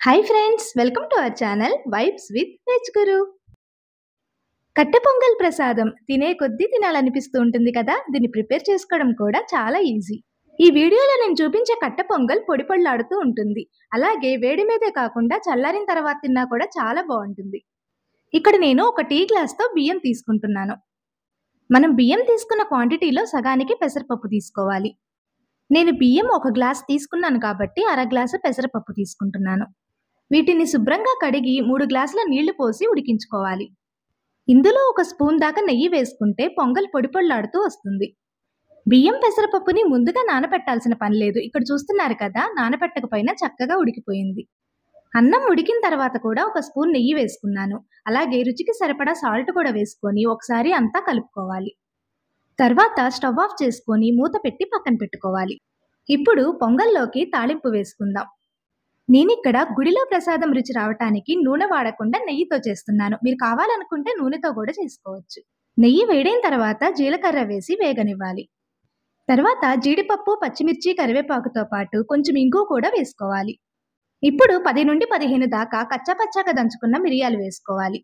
Hi friends, welcome to our channel vibes with veg Guru. కట్టె పొంగల్ ప్రసాదం తినే కొద్దీ తినాలనిపిస్తూ ఉంటుంది కదా. దీన్ని ప్రిపేర్ చేసుకోవడం కూడా చాలా ఈజీ. ఈ వీడియోలో నేను చూపించే కట్టె పొంగల్ పొడి పొడిలాడుతూ ఉంటుంది. అలాగే వేడి మీదే కాకుండా చల్లారిన తర్వాత తిన్నా కూడా చాలా బాగుంటుంది. ఇక్కడ నేను ఒక టీ గ్లాస్తో బియ్యం తీసుకుంటున్నాను. మనం బియ్యం తీసుకున్న క్వాంటిటీలో సగానికి పెసరపప్పు తీసుకోవాలి. నేను బియ్యం ఒక గ్లాస్ తీసుకున్నాను కాబట్టి అర గ్లాసు పెసరపప్పు తీసుకుంటున్నాను. వీటిని శుభ్రంగా కడిగి 3 గ్లాసుల నీళ్లు పోసి ఉడికించుకోవాలి. ఇందులో ఒక స్పూన్ దాకా నెయ్యి వేసుకుంటే పొంగల్ పొడి పొడిలాడుతూ వస్తుంది. బియ్యం పెసరపప్పుని ముందుగా నానబెట్టాల్సిన పని లేదు. ఇక్కడ చూస్తున్నారు కదా, నానబెట్టకపోయినా చక్కగా ఉడికిపోయింది. అన్నం ఉడికిన తర్వాత కూడా ఒక స్పూన్ నెయ్యి వేసుకున్నాను. అలాగే రుచికి సరిపడా సాల్ట్ కూడా వేసుకొని ఒకసారి అంతా కలుపుకోవాలి. తర్వాత స్టవ్ ఆఫ్ చేసుకొని మూత పెట్టి పక్కన పెట్టుకోవాలి. ఇప్పుడు పొంగల్లోకి తాళింపు వేసుకుందాం. నేనిక్కడ గుడిలో ప్రసాదం రుచి రావటానికి నూనె వాడకుండా నెయ్యితో చేస్తున్నాను. మీరు కావాలనుకుంటే నూనెతో కూడా చేసుకోవచ్చు. నెయ్యి వేడైన తర్వాత జీలకర్ర వేసి వేగనివ్వాలి. తర్వాత జీడిపప్పు, పచ్చిమిర్చి, కరివేపాకుతో పాటు కొంచెం ఇంగు కూడా వేసుకోవాలి. ఇప్పుడు 10 నుండి 15 దాకా కచ్చాపచ్చాగా దంచుకున్న మిరియాలు వేసుకోవాలి.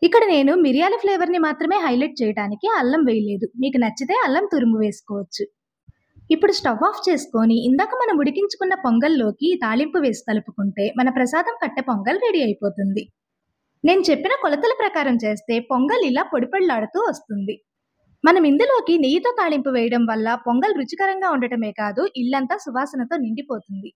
ఇక్కడ నేను మిరియాల ఫ్లేవర్ని మాత్రమే హైలైట్ చేయడానికి అల్లం వేయలేదు. మీకు నచ్చితే అల్లం తురుము వేసుకోవచ్చు. ఇప్పుడు స్టవ్ ఆఫ్ చేసుకొని ఇందాక మనం ఉడికించుకున్న పొంగల్లోకి తాలింపు వేసి కలుపుకుంటే మన ప్రసాదం కట్టె పొంగల్ రెడీ అయిపోతుంది. నేను చెప్పిన కొలతల ప్రకారం చేస్తే పొంగల్ ఇలా పొడిపొడిలాడుతూ వస్తుంది. మనం ఇందులోకి నెయ్యితో తాలింపు వేయడం వల్ల పొంగల్ రుచికరంగా ఉండటమే కాదు, ఇల్లంతా సువాసనతో నిండిపోతుంది.